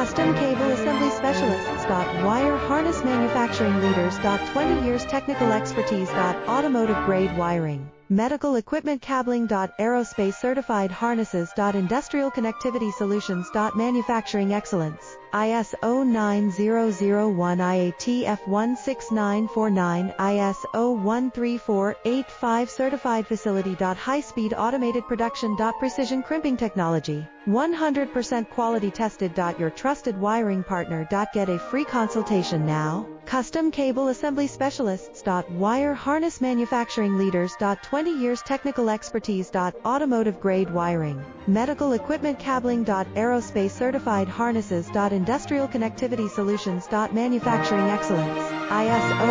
Custom Cable Assembly Specialists. Wire Harness Manufacturing Leaders. 20 years technical expertise. Automotive grade wiring. Medical equipment cabling. Aerospace certified harnesses. Industrial connectivity solutions. Manufacturing excellence. ISO 9001 IATF 16949 ISO 13485 certified facility. High-speed automated production. Precision crimping technology. 100% quality tested. Your trusted wiring partner. Get a free consultation now. Custom Cable Assembly Specialists. Wire Harness Manufacturing Leaders. 20 years technical expertise. Automotive grade wiring. Medical equipment cabling. Aerospace certified harnesses. Industrial connectivity solutions. Manufacturing excellence. ISO